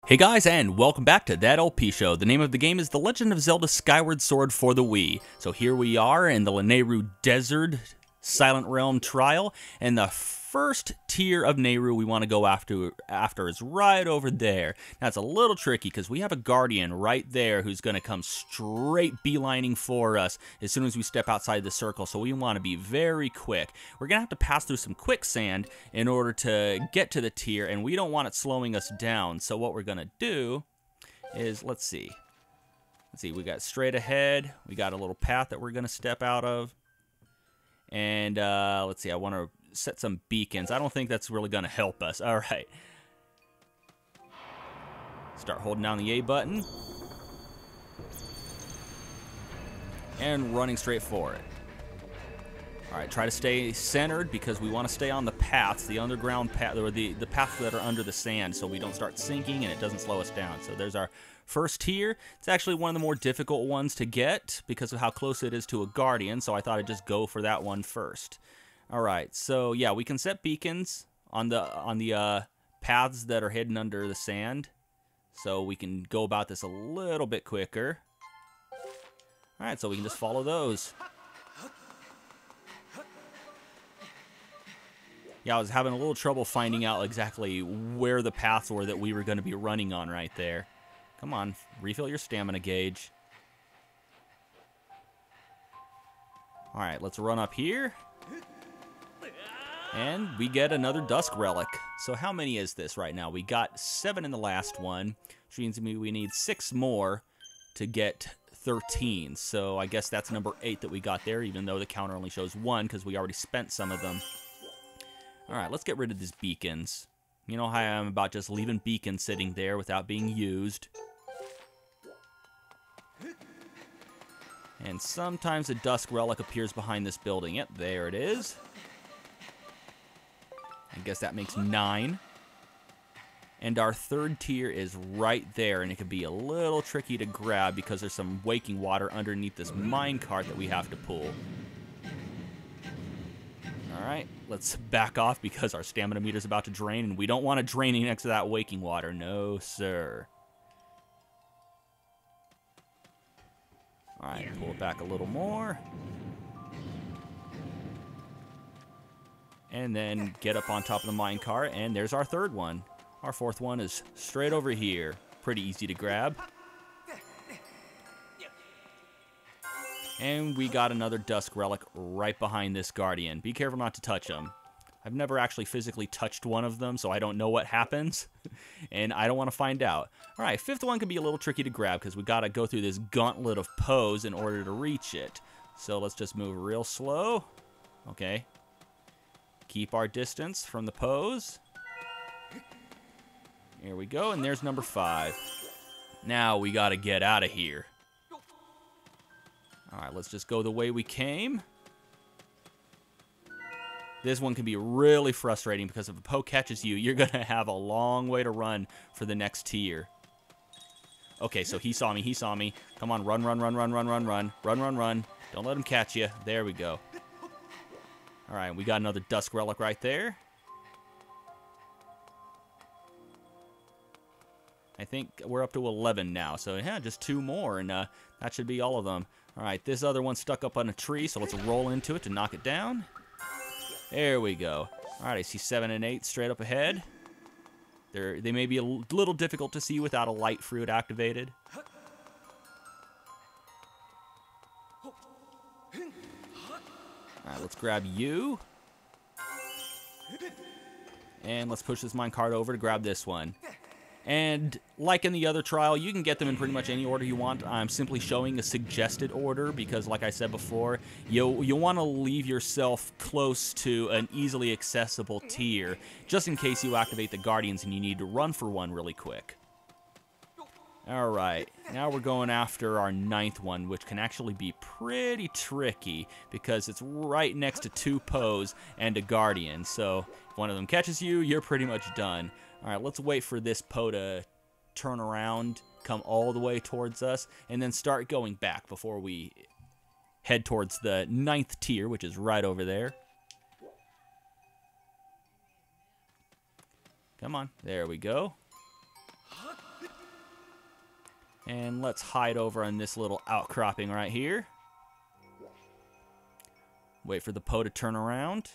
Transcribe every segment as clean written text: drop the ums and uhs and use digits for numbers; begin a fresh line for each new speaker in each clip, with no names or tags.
Hey guys, and welcome back to That LP Show. The name of the game is The Legend of Zelda Skyward Sword for the Wii. So here we are in the Lanayru Desert Silent Realm Trial, and the first tier of Nayru we want to go after is right over there. Now it's a little tricky because we have a Guardian right there who's going to come straight beelining for us as soon as we step outside the circle, so we want to be very quick. We're going to have to pass through some quicksand in order to get to the tier, and we don't want it slowing us down. So what we're going to do is, let's see, we got straight ahead, we got a little path that we're going to step out of. And let's see, I want to set some beacons. I don't think that's really going to help us. All right. Start holding down the A button. And running straight for it. All right, try to stay centered because we want to stay on the paths, the underground path, or the paths that are under the sand, so we don't start sinking and it doesn't slow us down. So there's our first tier. It's actually one of the more difficult ones to get because of how close it is to a Guardian, so I thought I'd just go for that one first. All right, so yeah, we can set beacons on the paths that are hidden under the sand, so we can go about this a little bit quicker. All right, so we can just follow those. Yeah, I was having a little trouble finding out exactly where the paths were that we were going to be running on right there. Come on, refill your stamina gauge. All right, let's run up here. And we get another Dusk Relic. So how many is this right now? We got 7 in the last one, which means we need 6 more to get 13. So I guess that's number 8 that we got there, even though the counter only shows 1 because we already spent some of them. All right, let's get rid of these beacons. You know how I am about just leaving beacons sitting there without being used. And sometimes a Dusk Relic appears behind this building. Yep, there it is. I guess that makes 9. And our third tier is right there, and it can be a little tricky to grab because there's some waking water underneath this minecart that we have to pull. Alright, let's back off because our stamina meter is about to drain, and we don't want it draining next to that waking water. No, sir. Alright, pull it back a little more. And then get up on top of the minecart, and there's our third one. Our fourth one is straight over here. Pretty easy to grab. And we got another Dusk Relic right behind this Guardian. Be careful not to touch them. I've never actually physically touched one of them, so I don't know what happens. And I don't want to find out. Alright, fifth one can be a little tricky to grab because we got to go through this gauntlet of pose in order to reach it. So let's just move real slow. Okay. Keep our distance from the pose. Here we go, and there's number 5. Now we got to get out of here. Alright, let's just go the way we came. This one can be really frustrating because if a Poe catches you, you're going to have a long way to run for the next tier. Okay, so he saw me. Come on, run. Run. Don't let him catch you. There we go. Alright, we got another Dusk Relic right there. I think we're up to 11 now, so yeah, just 2 more, and that should be all of them. Alright, this other one's stuck up on a tree, so let's roll into it to knock it down. There we go. Alright, I see 7 and 8 straight up ahead. They may be a little difficult to see without a light fruit activated. Alright, let's grab you. And let's push this minecart over to grab this one. And like in the other trial, you can get them in pretty much any order you want. I'm simply showing a suggested order because, like I said before, you'll want to leave yourself close to an easily accessible tier, just in case you activate the Guardians and you need to run for one really quick. Alright, now we're going after our 9th one, which can actually be pretty tricky because it's right next to 2 Poes and a Guardian. So if one of them catches you, you're pretty much done. Alright, let's wait for this Poe to turn around, come all the way towards us, and then start going back before we head towards the 9th tier, which is right over there. Come on, there we go. And let's hide over on this little outcropping right here. Wait for the Poe to turn around.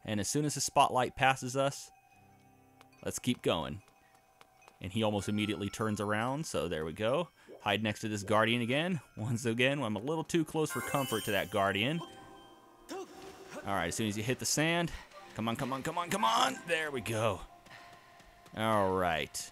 And as soon as the spotlight passes us, let's keep going. And he almost immediately turns around, so there we go. Hide next to this Guardian again. Once again, I'm a little too close for comfort to that Guardian. Alright, as soon as you hit the sand, come on, come on, come on, come on! There we go. Alright.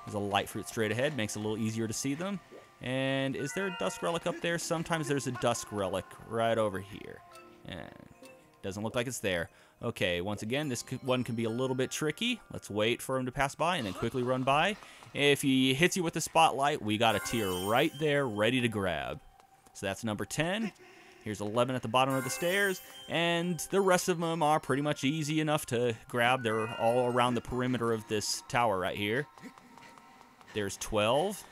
There's a light fruit straight ahead, makes it a little easier to see them. And is there a dusk relic up there? Sometimes there's a dusk relic right over here. And doesn't look like it's there. Okay, once again, this one can be a little bit tricky. Let's wait for him to pass by and then quickly run by. If he hits you with the spotlight, we got a tier right there ready to grab. So that's number 10. Here's 11 at the bottom of the stairs, and the rest of them are pretty much easy enough to grab. They're all around the perimeter of this tower right here. There's 12.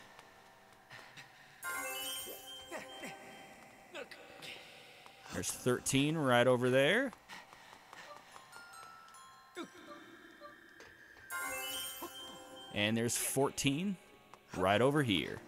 There's 13 right over there. And there's 14 right over here.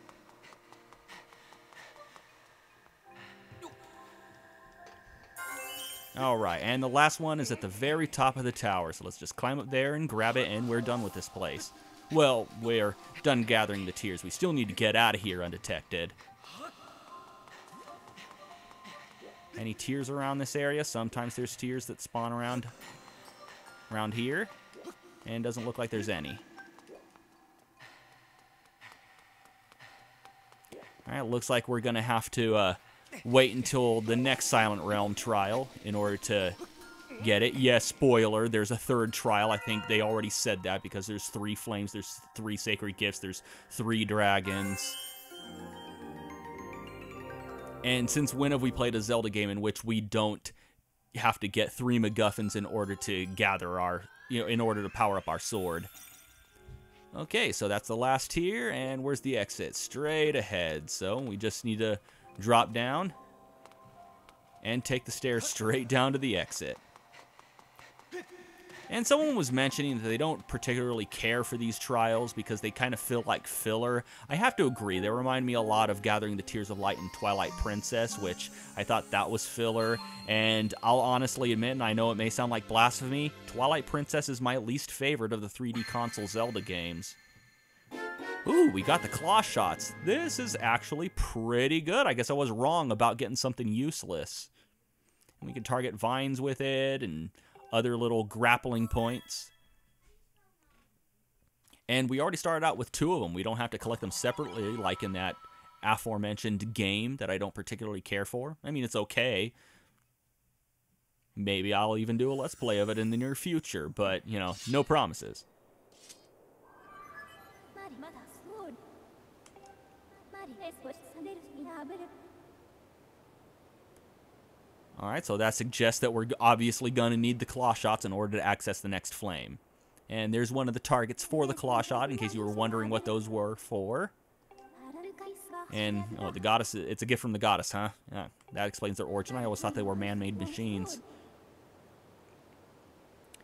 Alright, and the last one is at the very top of the tower. So let's just climb up there and grab it, and we're done with this place. Well, we're done gathering the tears. We still need to get out of here undetected. Any tears around this area? Sometimes there's tears that spawn around here. And doesn't look like there's any. Alright, looks like we're going to have to wait until the next Silent Realm trial in order to get it. Yes, spoiler, there's a third trial. I think they already said that because there's 3 flames, there's 3 sacred gifts, there's 3 dragons. And since when have we played a Zelda game in which we don't have to get 3 MacGuffins in order to gather our, in order to power up our sword? Okay, so that's the last tier, and where's the exit? Straight ahead. So we just need to drop down and take the stairs straight down to the exit. And someone was mentioning that they don't particularly care for these trials because they kind of feel like filler. I have to agree. They remind me a lot of Gathering the Tears of Light and Twilight Princess, which I thought that was filler. And I'll honestly admit, and I know it may sound like blasphemy, Twilight Princess is my least favorite of the 3D console Zelda games. Ooh, we got the claw shots. This is actually pretty good. I guess I was wrong about getting something useless. We can target vines with it and other little grappling points. And we already started out with 2 of them. We don't have to collect them separately like in that aforementioned game that I don't particularly care for. I mean, it's okay. Maybe I'll even do a Let's Play of it in the near future, but, no promises. Alright, so that suggests that we're obviously going to need the claw shots in order to access the next flame. And there's one of the targets for the claw shot, in case you were wondering what those were for. And, oh, the goddess, it's a gift from the goddess, huh? Yeah, that explains their origin. I always thought they were man-made machines.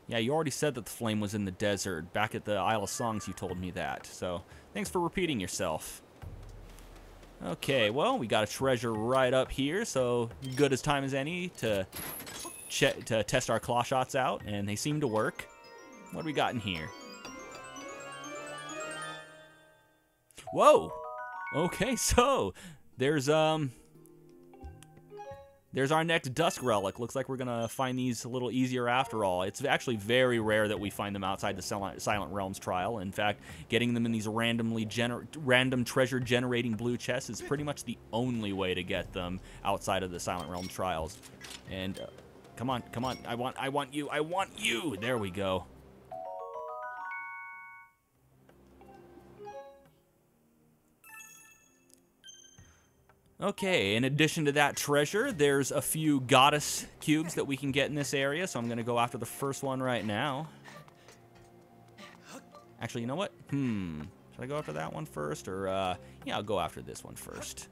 Yeah, you already said that the flame was in the desert. Back at the Isle of Songs, you told me that. So, thanks for repeating yourself. Okay, well, we got a treasure right up here, so good as time as any to test our claw shots out, and they seem to work. What do we got in here? Whoa! Okay, so there's our next dusk relic. Looks like we're gonna find these a little easier after all. It's actually very rare that we find them outside the Silent Realms trial. In fact, getting them in these random treasure generating blue chests is pretty much the only way to get them outside of the Silent Realms trials. And come on, come on! I want you! I want you! There we go. Okay, in addition to that treasure, there's a few goddess cubes that we can get in this area, so I'm going to go after the first one right now. Actually, you know what? Should I go after that one first, or, yeah, I'll go after this one first.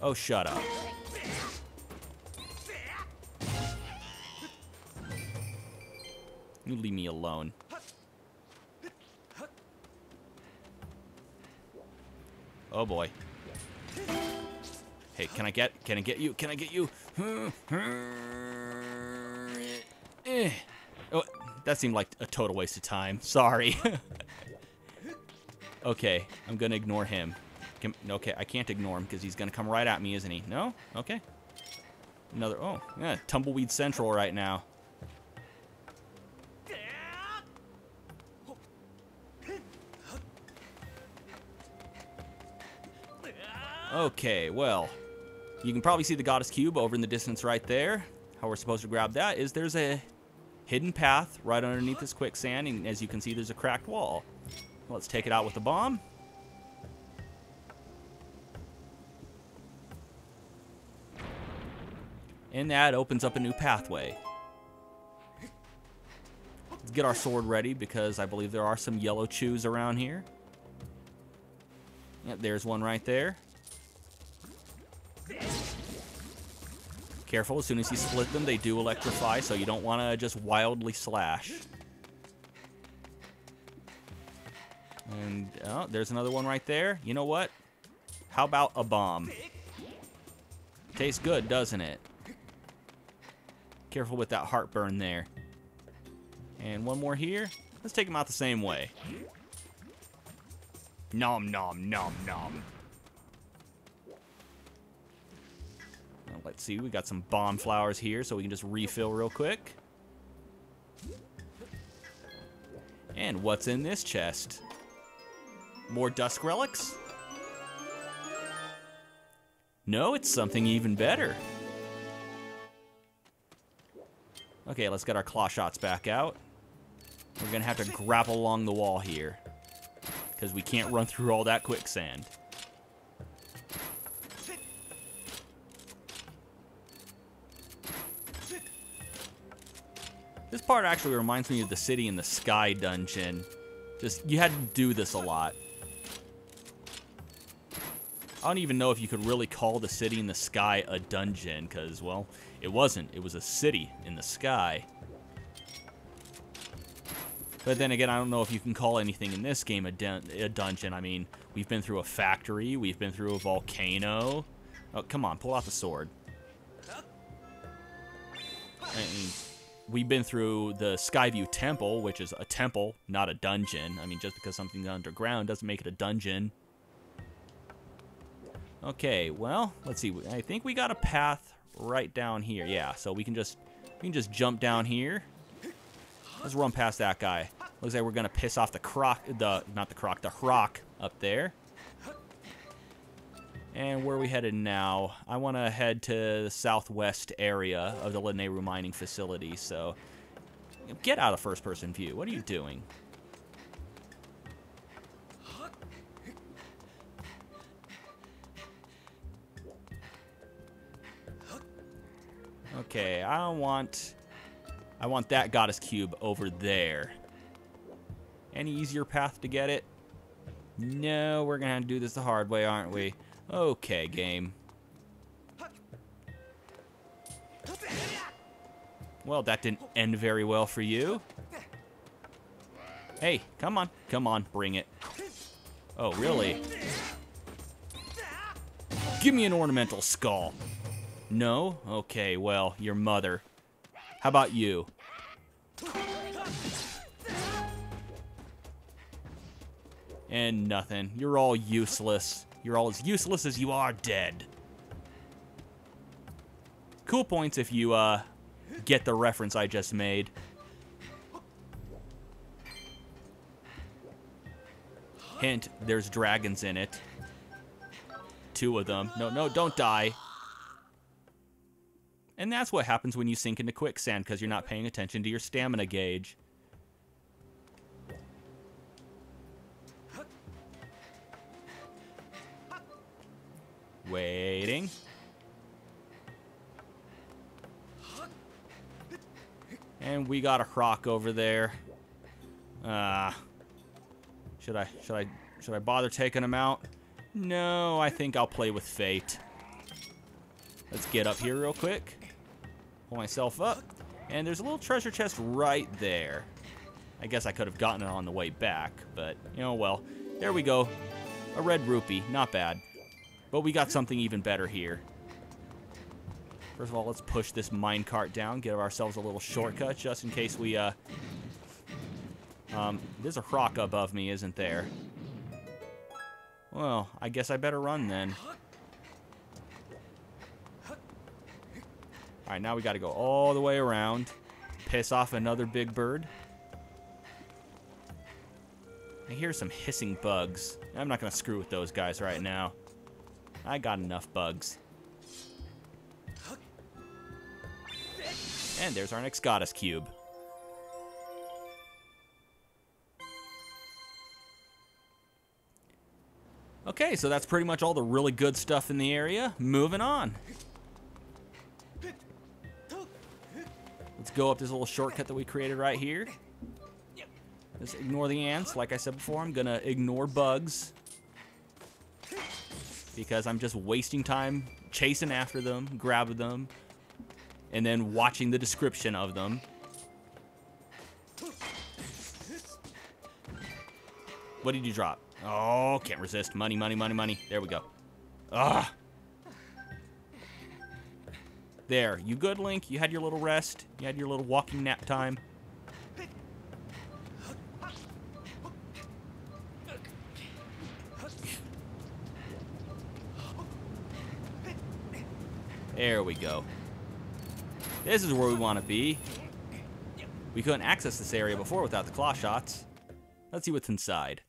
Oh, shut up. You leave me alone. Oh boy. Hey, can I get you? Can I get you? Oh, that seemed like a total waste of time. Sorry. Okay, I'm gonna ignore him. Okay, I can't ignore him because he's gonna come right at me, isn't he? No? Okay. Another, oh, yeah, Tumbleweed Central right now. Okay, well, you can probably see the Goddess Cube over in the distance right there. How we're supposed to grab that is there's a hidden path right underneath this quicksand, and as you can see, there's a cracked wall. Let's take it out with a bomb. And that opens up a new pathway. Let's get our sword ready because I believe there are some yellow chews around here. Yep, there's one right there. Careful, as soon as you split them, they do electrify, so you don't want to just wildly slash. And oh, there's another one right there. You know what? How about a bomb? Tastes good, doesn't it? Careful with that heartburn there. And one more here. Let's take them out the same way. Nom nom nom nom. Now, let's see, we got some bomb flowers here, so we can just refill real quick. And what's in this chest? More dusk relics? No, it's something even better. Okay, let's get our claw shots back out. We're gonna have to grapple along the wall here, because we can't run through all that quicksand. This part actually reminds me of the City in the Sky dungeon. Just, you had to do this a lot. I don't even know if you could really call the City in the Sky a dungeon, because, well, it wasn't. It was a city in the sky. But then again, I don't know if you can call anything in this game a dungeon. I mean, we've been through a factory. We've been through a volcano. Oh, come on, pull out the sword. And we've been through the Skyview Temple, which is a temple, not a dungeon. I mean, just because something's underground doesn't make it a dungeon. Okay, well, let's see. I think we got a path right down here. Yeah, so we can just jump down here. Let's run past that guy. Looks like we're gonna piss off the Hrock up there. And where are we headed now? I want to head to the southwest area of the Lanayru mining facility. So get out of first-person view. What are you doing? Okay, I want that Goddess Cube over there. Any easier path to get it? No, we're gonna have to do this the hard way, aren't we? Okay, game. Well, that didn't end very well for you. Hey, come on, bring it. Oh, really? Give me an ornamental skull. No? Okay, well, your mother. How about you? And nothing. You're all useless. You're all as useless as you are dead. Cool points if you, get the reference I just made. Hint, there's dragons in it. 2 of them. No, don't die. And that's what happens when you sink into quicksand, because you're not paying attention to your stamina gauge. Waiting. And we got a Hrock over there. Should I bother taking him out? No, I think I'll play with fate. Let's get up here real quick. Pull myself up. And there's a little treasure chest right there. I guess I could have gotten it on the way back, but, you know, well. There we go. A red rupee. Not bad. But we got something even better here. First of all, let's push this minecart down, give ourselves a little shortcut, just in case we, there's a rock above me, isn't there? Well, I guess I better run then. Alright, now we gotta go all the way around. Piss off another big bird. I hear some hissing bugs. I'm not gonna screw with those guys right now. I got enough bugs. And there's our next goddess cube. Okay, so that's pretty much all the really good stuff in the area. Moving on. Let's go up this little shortcut that we created right here. Just ignore the ants. Like I said before, I'm gonna ignore bugs, because I'm just wasting time chasing after them, grabbing them, and then watching the description of them. What did you drop? Oh, can't resist. Money, money, money, money. There we go. Ah. There. You good, Link? You had your little rest? You had your little walking nap time? There we go. This is where we want to be. We couldn't access this area before without the claw shots. Let's see what's inside.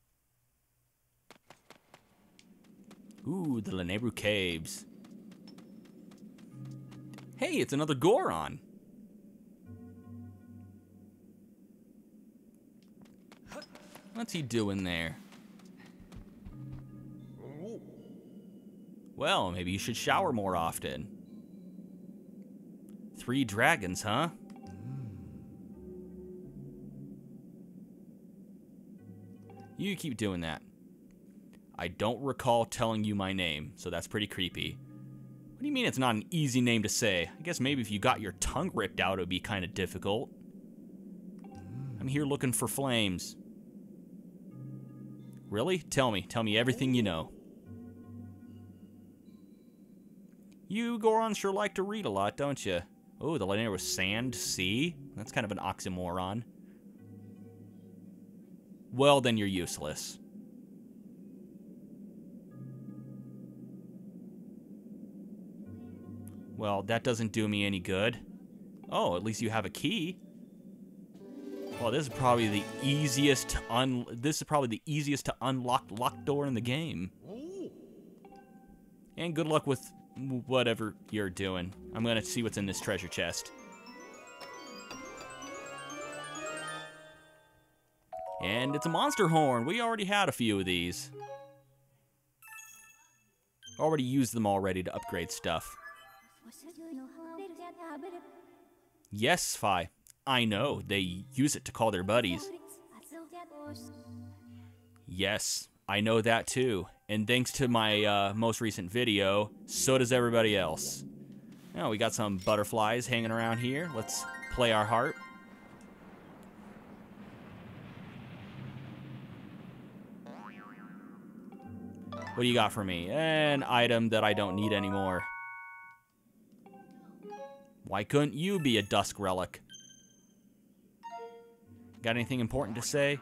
Ooh, the Lanayru Caves. Hey, it's another Goron. What's he doing there? Well, maybe you should shower more often. 3 dragons, huh? You keep doing that. I don't recall telling you my name, so that's pretty creepy. What do you mean it's not an easy name to say? I guess maybe if you got your tongue ripped out, it would be kind of difficult. I'm here looking for flames. Really? Tell me. Tell me everything you know. You Gorons sure like to read a lot, don't you? Oh, the Lanayru Sand Sea? That's kind of an oxymoron. Well, then you're useless. Well, that doesn't do me any good. Oh, at least you have a key. Well, this is probably the easiest to unlock locked door in the game. And good luck with whatever you're doing. I'm gonna see what's in this treasure chest. And it's a monster horn. We already had a few of these. Already used them already to upgrade stuff. Yes, Fi. I know. They use it to call their buddies. Yes, I know that too. And thanks to my most recent video, so does everybody else. Now we got some butterflies hanging around here. Let's play our harp. What do you got for me? An item that I don't need anymore. Why couldn't you be a Dusk Relic? Got anything important to say?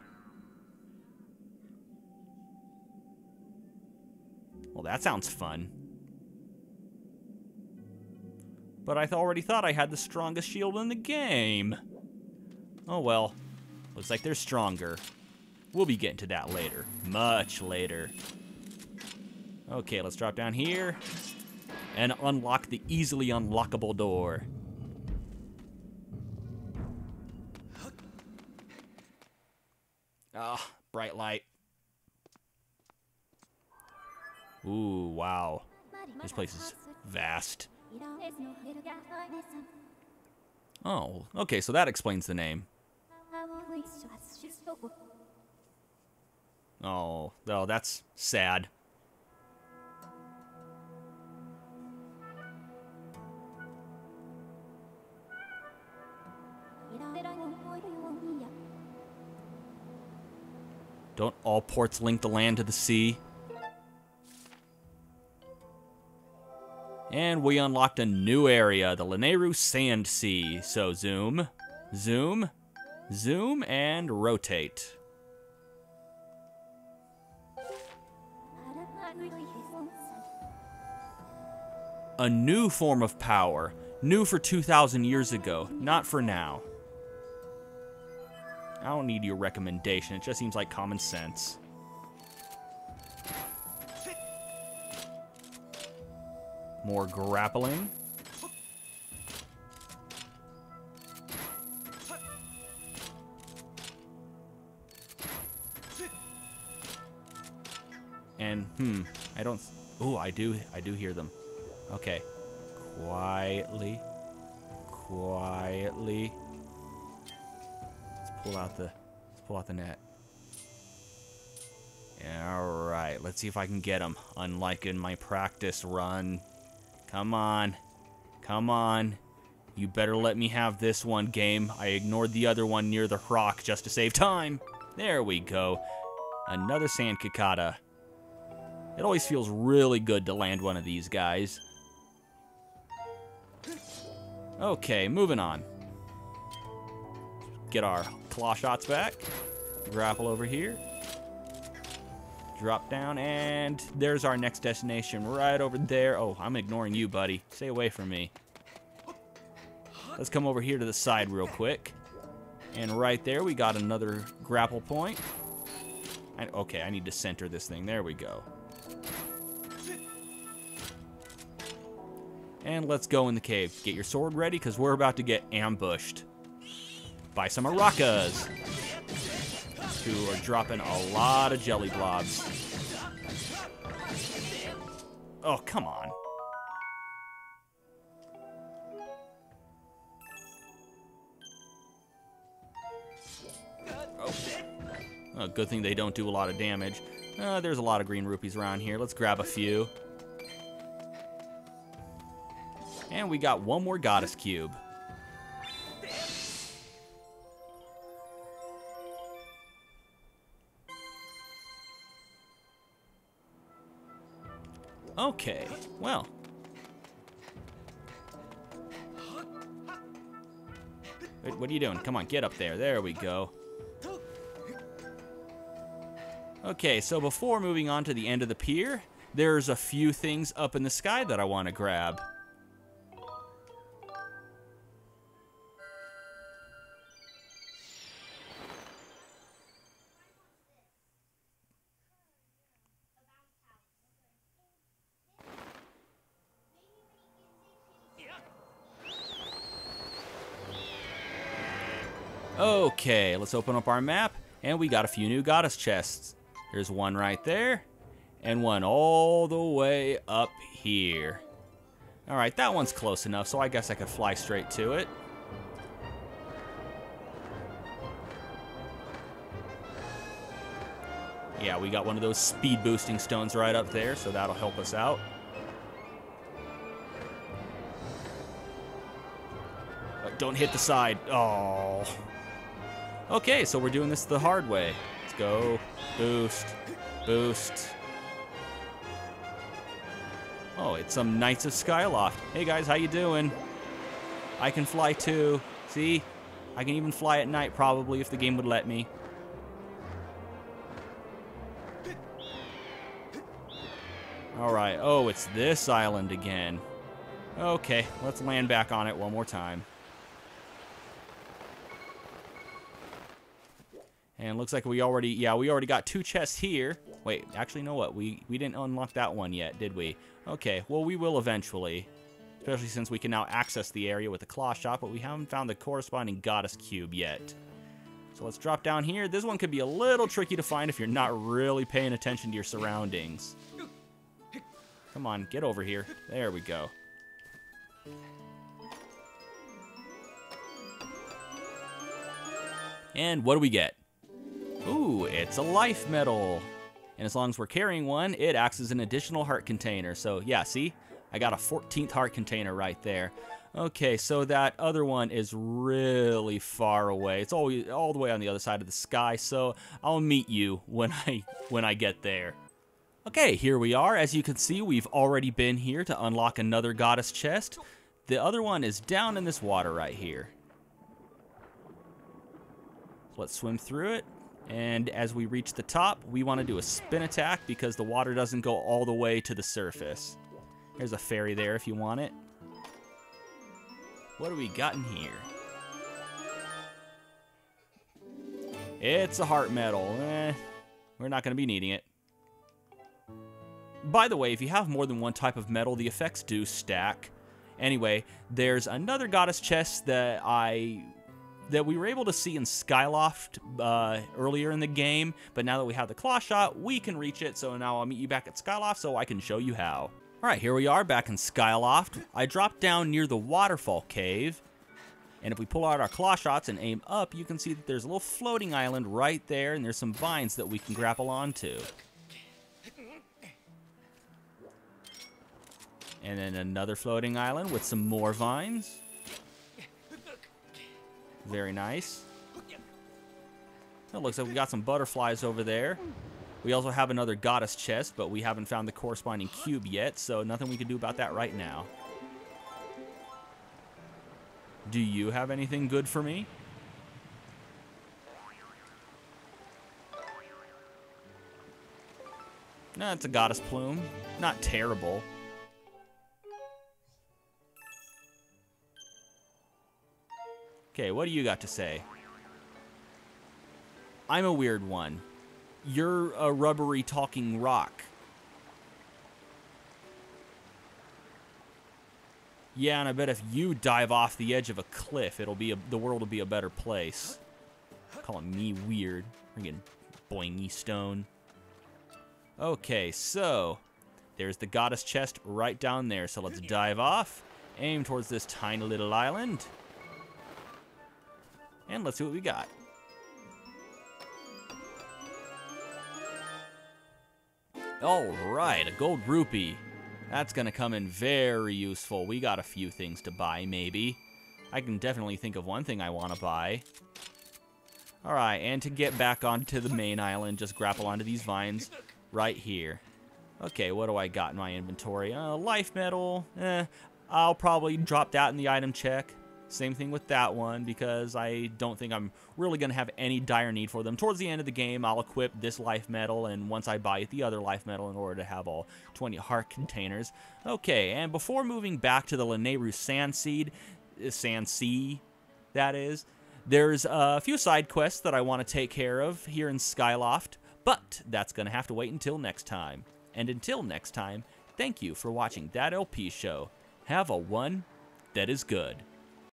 Well, that sounds fun. But I already thought I had the strongest shield in the game. Oh well. Looks like they're stronger. We'll be getting to that later. Much later. Okay, let's drop down here and unlock the easily unlockable door. Ah, bright light. Ooh, wow. This place is vast. Oh, okay, so that explains the name. Oh, well, that's sad. Don't all ports link the land to the sea? And we unlocked a new area, the Lanayru Sand Sea. So zoom, zoom, zoom, and rotate. A new form of power. New for 2,000 years ago, not for now. I don't need your recommendation, it just seems like common sense. More grappling. And, I don't... Ooh, I do hear them. Okay. Quietly. Quietly. Let's pull out the net. Alright, let's see if I can get them. Unlike in my practice run. Come on. Come on. You better let me have this one, game. I ignored the other one near the rock just to save time. There we go. Another sand cicada. It always feels really good to land one of these guys. Okay, moving on. Get our claw shots back. Grapple over here. Drop down, and there's our next destination right over there. Oh, I'm ignoring you, buddy. Stay away from me. Let's come over here to the side real quick. And right there, we got another grapple point. Okay, I need to center this thing. There we go. And let's go in the cave. Get your sword ready, because we're about to get ambushed by some Arakas, who are dropping a lot of jelly blobs. Oh, come on. Oh, good thing they don't do a lot of damage. There's a lot of green rupees around here. Let's grab a few. And we got one more goddess cube. Okay, well. Wait, what are you doing? Come on, get up there. There we go. Okay, so before moving on to the end of the pier, there's a few things up in the sky that I want to grab. Okay, let's open up our map, and we got a few new goddess chests. There's one right there, and one all the way up here. Alright, that one's close enough, so I guess I could fly straight to it. Yeah, we got one of those speed boosting stones right up there, so that'll help us out. Don't hit the side. Oh. Okay, so we're doing this the hard way. Let's go. Boost. Boost. Oh, it's some Knights of Skyloft. Hey guys, how you doing? I can fly too. See? I can even fly at night probably if the game would let me. Alright, oh, it's this island again. Okay, let's land back on it one more time. And looks like we already got 2 chests here. Wait, actually, know what? We didn't unlock that one yet, did we? Okay, well, we will eventually. Especially since we can now access the area with the claw shot, but we haven't found the corresponding goddess cube yet. So let's drop down here. This one could be a little tricky to find if you're not really paying attention to your surroundings. Come on, get over here. There we go. And what do we get? Ooh, it's a life medal. And as long as we're carrying one, it acts as an additional heart container. So yeah, see? I got a 14th heart container right there. Okay, so that other one is really far away. It's always all the way on the other side of the sky, so I'll meet you when I get there. Okay, here we are. As you can see, we've already been here to unlock another goddess chest. The other one is down in this water right here. Let's swim through it. And as we reach the top, we want to do a spin attack because the water doesn't go all the way to the surface. There's a fairy there if you want it. What do we got in here? It's a heart medal. We're not going to be needing it. By the way, if you have more than one type of medal, the effects do stack. Anyway, there's another goddess chest that we were able to see in Skyloft earlier in the game, but now that we have the claw shot, we can reach it, so now I'll meet you back at Skyloft so I can show you how. Alright, here we are back in Skyloft. I dropped down near the waterfall cave, and if we pull out our claw shots and aim up, you can see that there's a little floating island right there, and there's some vines that we can grapple onto. And then another floating island with some more vines. Very nice. It looks like we got some butterflies over there. We also have another goddess chest, but we haven't found the corresponding cube yet, so nothing we can do about that right now. Do you have anything good for me? No, it's a goddess plume. Not terrible. Okay, what do you got to say? I'm a weird one. You're a rubbery talking rock. Yeah, and I bet if you dive off the edge of a cliff, the world will be a better place. Calling me weird. Friggin' boingy stone. Okay, so there's the goddess chest right down there. So let's dive off, aim towards this tiny little island, and let's see what we got. Alright, a gold rupee. That's gonna come in very useful. We got a few things to buy, maybe. I can definitely think of one thing I want to buy. Alright, and to get back onto the main island, just grapple onto these vines right here. Okay, what do I got in my inventory? Life medal. I'll probably drop that in the item check. Same thing with that one, because I don't think I'm really going to have any dire need for them. Towards the end of the game, I'll equip this life medal, and once I buy the other life medal in order to have all 20 heart containers. Okay, and before moving back to the Lanayru Sand Sea, that is, there's a few side quests that I want to take care of here in Skyloft, but that's going to have to wait until next time. And until next time, thank you for watching That LP Show. Have a one that is good.